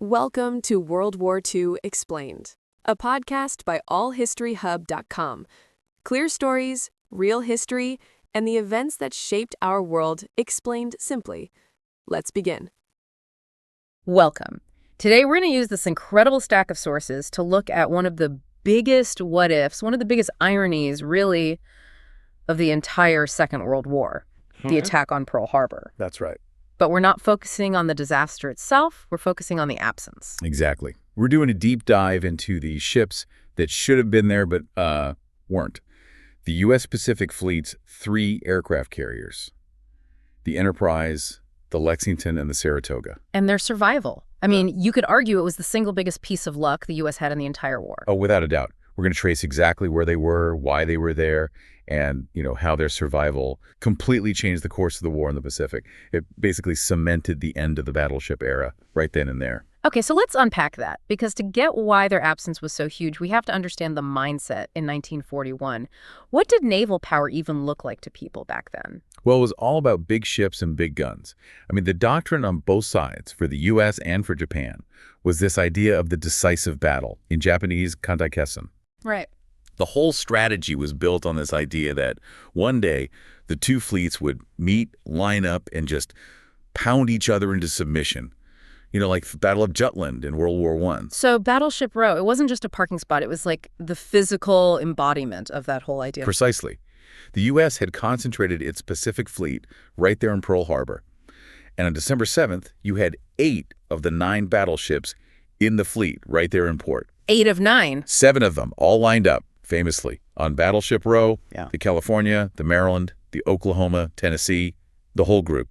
Welcome to World War II Explained, a podcast by allhistoryhub.com. Clear stories, real history, and the events that shaped our world explained simply. Let's begin. Welcome. Today we're going to use this incredible stack of sources to look at one of the biggest what-ifs, one of the biggest ironies, really, of the entire Second World War, the attack on Pearl Harbor. That's right. But we're not focusing on the disaster itself, we're focusing on the absence. Exactly. We're doing a deep dive into the ships that should have been there but weren't. The U.S. Pacific Fleet's 3 aircraft carriers, the Enterprise, the Lexington, and the Saratoga. And their survival. I mean, you could argue it was the single biggest piece of luck the U.S. had in the entire war. Oh, without a doubt. We're going to trace exactly where they were, why they were there, and how their survival completely changed the course of the war in the Pacific. It basically cemented the end of the battleship era right then and there. Okay, so let's unpack that, because to get why their absence was so huge, we have to understand the mindset in 1941. What did naval power even look like to people back then? Well, it was all about big ships and big guns. I mean, the doctrine on both sides, for the U.S. and for Japan, was this idea of the decisive battle, in Japanese, consequential. Right. The whole strategy was built on this idea that one day the two fleets would meet, line up, and just pound each other into submission. Like the Battle of Jutland in World War I. So Battleship Row, it wasn't just a parking spot. It was like the physical embodiment of that whole idea. Precisely. The U.S. had concentrated its Pacific Fleet right there in Pearl Harbor. And on December 7th, you had 8 of the 9 battleships in the fleet right there in port. 8 of 9? 7 of them, all lined up, famously, on Battleship Row, Yeah. the California, the Maryland, the Oklahoma, Tennessee, the whole group.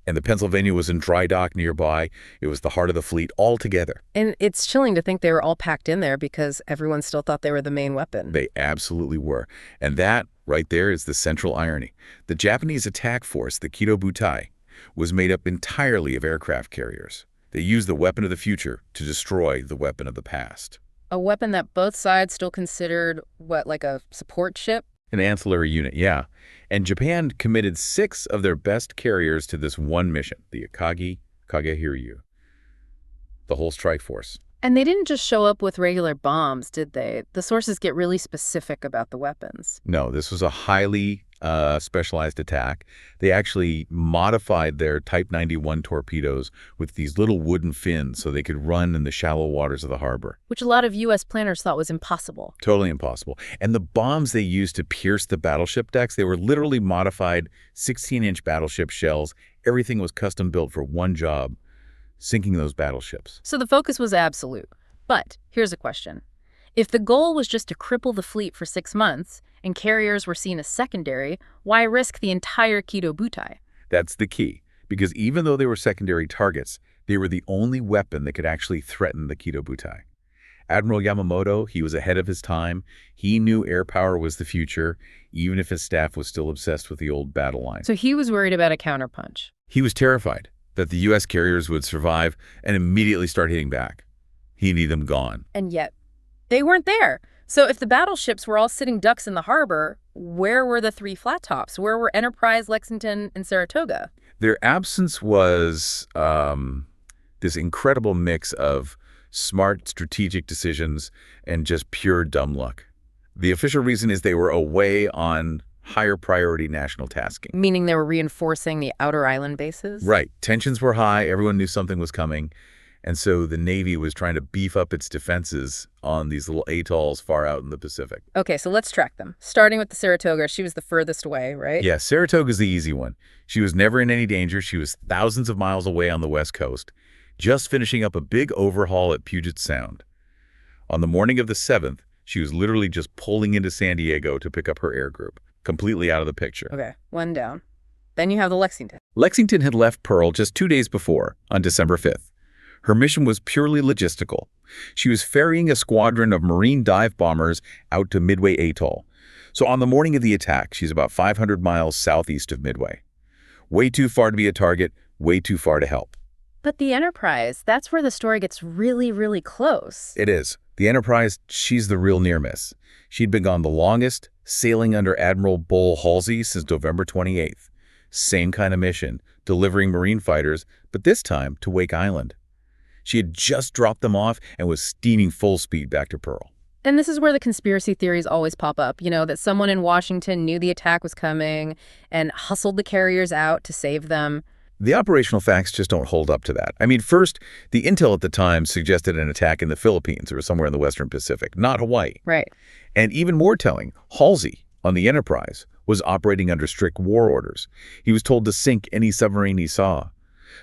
And the Pennsylvania was in dry dock nearby. It was the heart of the fleet all together. And it's chilling to think they were all packed in there because everyone still thought they were the main weapon. They absolutely were. And that, right there, is the central irony. The Japanese attack force, the Kido Butai, was made up entirely of aircraft carriers. They used the weapon of the future to destroy the weapon of the past. A weapon that both sides still considered, like a support ship? An ancillary unit, yeah. And Japan committed 6 of their best carriers to this one mission, the Akagi Kagehiryu, the whole strike force. And they didn't just show up with regular bombs, did they? The sources get really specific about the weapons. No, this was a highly specialized attack. They actually modified their Type 91 torpedoes with these little wooden fins so they could run in the shallow waters of the harbor. Which a lot of U.S. planners thought was impossible. Totally impossible. And the bombs they used to pierce the battleship decks, they were literally modified 16-inch battleship shells. Everything was custom built for one job, sinking those battleships. So the focus was absolute. But here's a question. If the goal was just to cripple the fleet for 6 months and carriers were seen as secondary, why risk the entire Kido Butai? That's the key, because even though they were secondary targets, they were the only weapon that could actually threaten the Kido Butai. Admiral Yamamoto, he was ahead of his time. He knew air power was the future, even if his staff was still obsessed with the old battle line. So he was worried about a counterpunch. He was terrified that the U.S. carriers would survive and immediately start hitting back. He needed them gone. And yet, they weren't there. So if the battleships were all sitting ducks in the harbor, where were the 3 flat tops? Where were Enterprise, Lexington, and Saratoga? Their absence was this incredible mix of smart strategic decisions and just pure dumb luck. The official reason is they were away on higher priority national tasking. Meaning they were reinforcing the outer island bases? Right. Tensions were high. Everyone knew something was coming. And so the Navy was trying to beef up its defenses on these little atolls far out in the Pacific. Okay, so let's track them. Starting with the Saratoga, she was the furthest away, right? Yeah, Saratoga's the easy one. She was never in any danger. She was thousands of miles away on the West Coast, just finishing up a big overhaul at Puget Sound. On the morning of the 7th, she was literally just pulling into San Diego to pick up her air group, completely out of the picture. Okay, 1 down. Then you have the Lexington. Lexington had left Pearl just 2 days before, on December 5th. Her mission was purely logistical. She was ferrying a squadron of Marine dive bombers out to Midway Atoll. So on the morning of the attack, she's about 500 miles southeast of Midway. Way too far to be a target, way too far to help. But the Enterprise, that's where the story gets really, really close. It is. The Enterprise, she's the real near miss. She'd been gone the longest, sailing under Admiral Bull Halsey since November 28th. Same kind of mission, delivering Marine fighters, but this time to Wake Island. She had just dropped them off and was steaming full speed back to Pearl. And this is where the conspiracy theories always pop up, that someone in Washington knew the attack was coming and hustled the carriers out to save them. The operational facts just don't hold up to that. I mean, first, the intel at the time suggested an attack in the Philippines or somewhere in the Western Pacific, not Hawaii. Right. And even more telling, Halsey on the Enterprise was operating under strict war orders. He was told to sink any submarine he saw.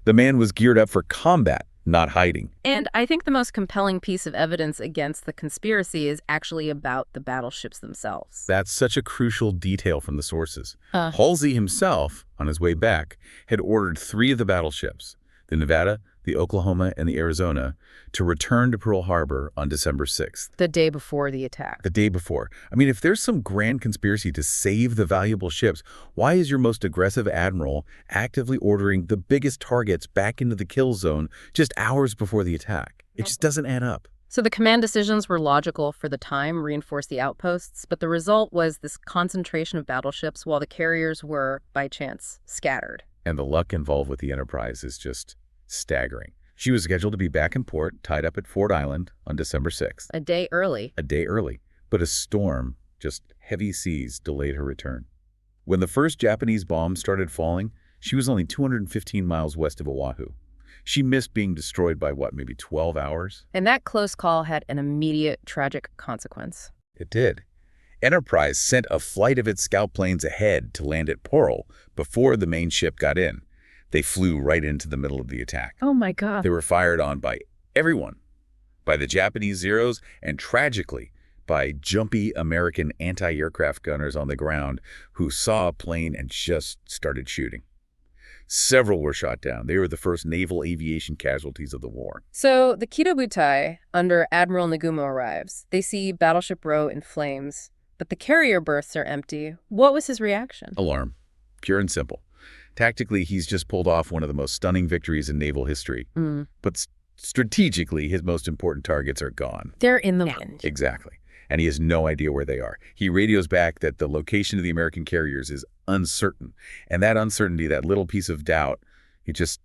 The man was geared up for combat, not hiding. And I think the most compelling piece of evidence against the conspiracy is actually about the battleships themselves. That's such a crucial detail from the sources. Halsey himself, on his way back, had ordered 3 of the battleships, the Nevada, the Oklahoma, and the Arizona, to return to Pearl Harbor on December 6th. The day before the attack. The day before. I mean, if there's some grand conspiracy to save the valuable ships, why is your most aggressive admiral actively ordering the biggest targets back into the kill zone just hours before the attack? It just doesn't add up. So the command decisions were logical for the time, reinforced the outposts, but the result was this concentration of battleships while the carriers were, by chance, scattered. And the luck involved with the Enterprise is just staggering. She was scheduled to be back in port, tied up at Ford Island on December 6th. A day early. A day early. But a storm, just heavy seas, delayed her return. When the first Japanese bombs started falling, she was only 215 miles west of Oahu. She missed being destroyed by, maybe 12 hours? And that close call had an immediate tragic consequence. It did. Enterprise sent a flight of its scout planes ahead to land at Pearl before the main ship got in. They flew right into the middle of the attack. Oh my God. They were fired on by everyone, by the Japanese Zeros, and tragically, by jumpy American anti-aircraft gunners on the ground who saw a plane and just started shooting. Several were shot down. They were the first naval aviation casualties of the war. So the Kido Butai, under Admiral Nagumo, arrives. They see Battleship Row in flames, but the carrier berths are empty. What was his reaction? Alarm. Pure and simple. Tactically, he's just pulled off one of the most stunning victories in naval history. But strategically, his most important targets are gone. They're in the wind. Exactly. And he has no idea where they are. He radios back that the location of the American carriers is uncertain. And that uncertainty, that little piece of doubt, it just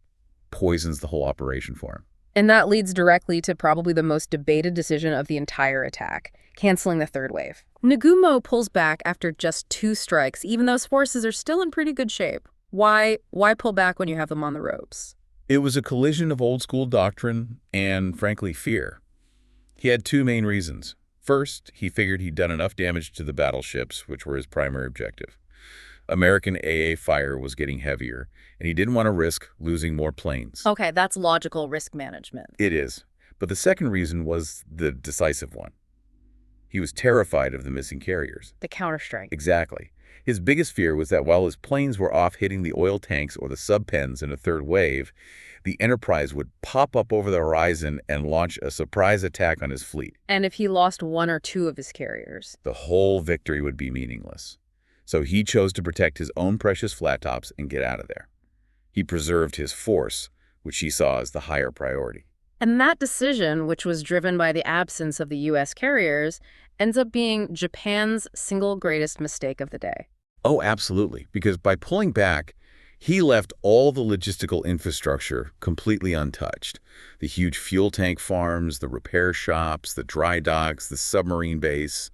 poisons the whole operation for him. And that leads directly to probably the most debated decision of the entire attack, canceling the third wave. Nagumo pulls back after just 2 strikes, even though his forces are still in pretty good shape. Why pull back when you have them on the ropes? It was a collision of old-school doctrine and, frankly, fear. He had 2 main reasons. First, he figured he'd done enough damage to the battleships, which were his primary objective. American AA fire was getting heavier, and he didn't want to risk losing more planes. Okay, that's logical risk management. It is. But the second reason was the decisive one. He was terrified of the missing carriers. The counterstrike. Exactly. His biggest fear was that while his planes were off hitting the oil tanks or the sub-pens in a third wave, the Enterprise would pop up over the horizon and launch a surprise attack on his fleet. And if he lost 1 or 2 of his carriers? The whole victory would be meaningless. So he chose to protect his own precious flat tops and get out of there. He preserved his force, which he saw as the higher priority. And that decision, which was driven by the absence of the U.S. carriers, ends up being Japan's single greatest mistake of the day. Oh, absolutely. Because by pulling back, he left all the logistical infrastructure completely untouched. The huge fuel tank farms, the repair shops, the dry docks, the submarine base,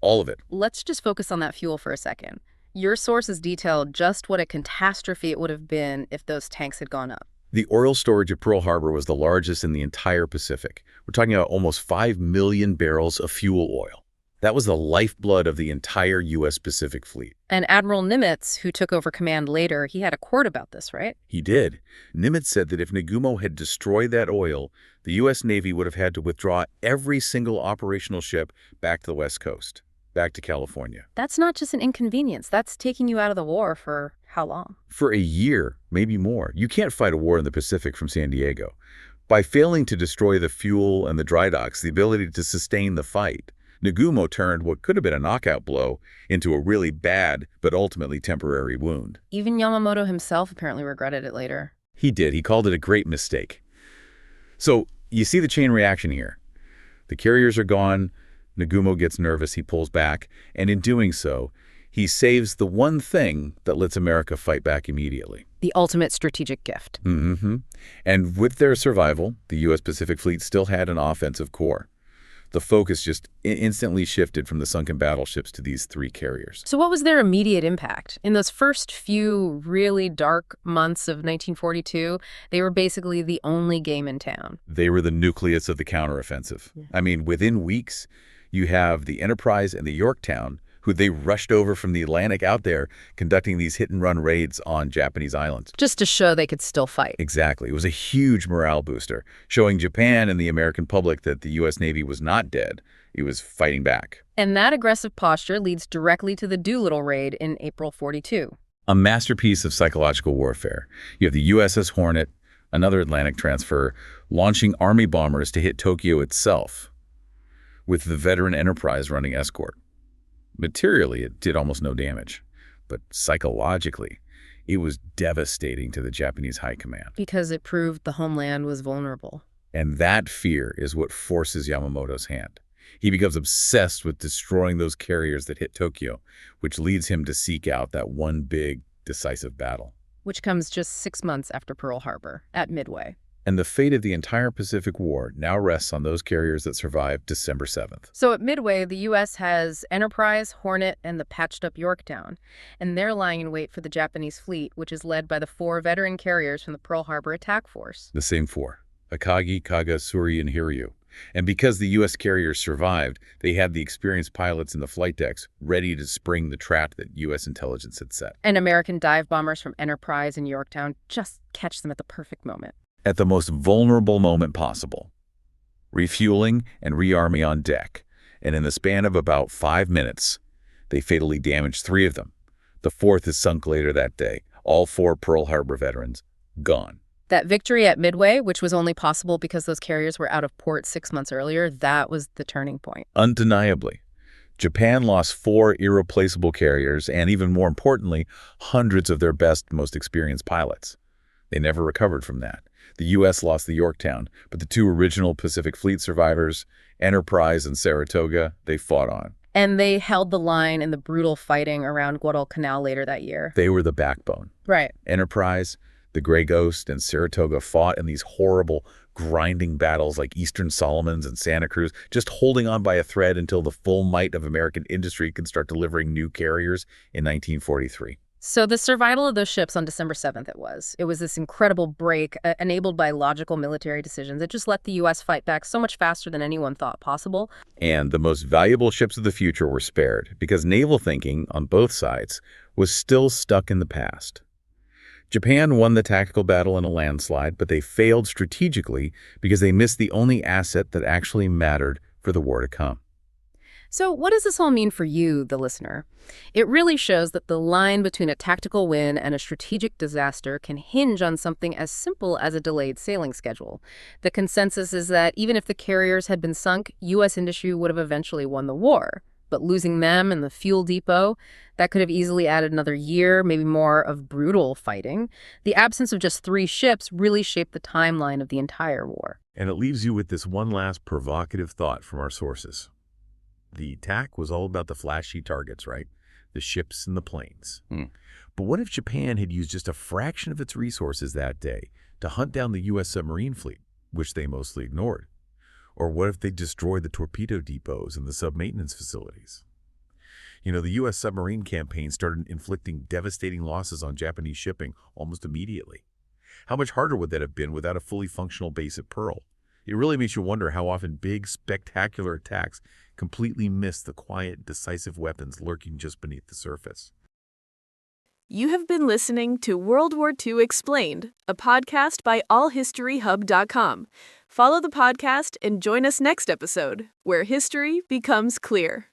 all of it. Let's just focus on that fuel for a second. Your sources detailed just what a catastrophe it would have been if those tanks had gone up. The oil storage at Pearl Harbor was the largest in the entire Pacific. We're talking about almost 5 million barrels of fuel oil. That was the lifeblood of the entire U.S. Pacific Fleet. And Admiral Nimitz, who took over command later, he had a quote about this, right? He did. Nimitz said that if Nagumo had destroyed that oil, the U.S. Navy would have had to withdraw every single operational ship back to the West Coast, back to California. That's not just an inconvenience. That's taking you out of the war for how long? For a year, maybe more. You can't fight a war in the Pacific from San Diego. By failing to destroy the fuel and the dry docks, the ability to sustain the fight, Nagumo turned what could have been a knockout blow into a really bad but ultimately temporary wound. Even Yamamoto himself apparently regretted it later. He did. He called it a great mistake. So you see the chain reaction here. The carriers are gone. Nagumo gets nervous. He pulls back. And in doing so, he saves the one thing that lets America fight back immediately. The ultimate strategic gift. Mm-hmm. And with their survival, the U.S. Pacific Fleet still had an offensive core. The focus just instantly shifted from the sunken battleships to these three carriers. So what was their immediate impact? In those first few really dark months of 1942, they were basically the only game in town. They were the nucleus of the counteroffensive. Yeah. I mean, within weeks, you have the Enterprise and the Yorktown, who they rushed over from the Atlantic out there, conducting these hit-and-run raids on Japanese islands. Just to show they could still fight. Exactly. It was a huge morale booster, showing Japan and the American public that the U.S. Navy was not dead. It was fighting back. And that aggressive posture leads directly to the Doolittle raid in April 42. A masterpiece of psychological warfare. You have the USS Hornet, another Atlantic transfer, launching Army bombers to hit Tokyo itself, with the veteran Enterprise running escort. Materially, it did almost no damage, but psychologically, it was devastating to the Japanese high command. Because it proved the homeland was vulnerable. And that fear is what forces Yamamoto's hand. He becomes obsessed with destroying those carriers that hit Tokyo, which leads him to seek out that one big, decisive battle. Which comes just 6 months after Pearl Harbor, at Midway. And the fate of the entire Pacific War now rests on those carriers that survived December 7th. So at Midway, the U.S. has Enterprise, Hornet, and the patched-up Yorktown, and they're lying in wait for the Japanese fleet, which is led by the 4 veteran carriers from the Pearl Harbor Attack Force. The same 4, Akagi, Kaga, Suri, and Hiryu. And because the U.S. carriers survived, they had the experienced pilots in the flight decks ready to spring the trap that U.S. intelligence had set. And American dive bombers from Enterprise and Yorktown just catch them at the perfect moment. At the most vulnerable moment possible. Refueling and rearming on deck. And in the span of about 5 minutes, they fatally damaged 3 of them. The 4th is sunk later that day. All 4 Pearl Harbor veterans gone. That victory at Midway, which was only possible because those carriers were out of port 6 months earlier, that was the turning point. Undeniably. Japan lost 4 irreplaceable carriers and, even more importantly, hundreds of their best, most experienced pilots. They never recovered from that. The U.S. lost the Yorktown, but the 2 original Pacific Fleet survivors, Enterprise and Saratoga, they fought on. And they held the line in the brutal fighting around Guadalcanal later that year. They were the backbone. Right. Enterprise, the Grey Ghost, and Saratoga fought in these horrible, grinding battles like Eastern Solomons and Santa Cruz, just holding on by a thread until the full might of American industry could start delivering new carriers in 1943. So the survival of those ships on December 7th, it was this incredible break enabled by logical military decisions. It just let the U.S. fight back so much faster than anyone thought possible. And the most valuable ships of the future were spared because naval thinking on both sides was still stuck in the past. Japan won the tactical battle in a landslide, but they failed strategically because they missed the only asset that actually mattered for the war to come. So what does this all mean for you, the listener? It really shows that the line between a tactical win and a strategic disaster can hinge on something as simple as a delayed sailing schedule. The consensus is that even if the carriers had been sunk, U.S. industry would have eventually won the war. But losing them and the fuel depot, that could have easily added another year, maybe more, of brutal fighting. The absence of just 3 ships really shaped the timeline of the entire war. And it leaves you with this one last provocative thought from our sources. The attack was all about the flashy targets, right? The ships and the planes. But what if Japan had used just a fraction of its resources that day to hunt down the U.S. submarine fleet, which they mostly ignored? Or what if they destroyed the torpedo depots and the sub-maintenance facilities? You know, the U.S. submarine campaign started inflicting devastating losses on Japanese shipping almost immediately. How much harder would that have been without a fully functional base at Pearl? It really makes you wonder how often big, spectacular attacks completely miss the quiet, decisive weapons lurking just beneath the surface. You have been listening to World War II Explained, a podcast by allhistoryhub.com. Follow the podcast and join us next episode, where history becomes clear.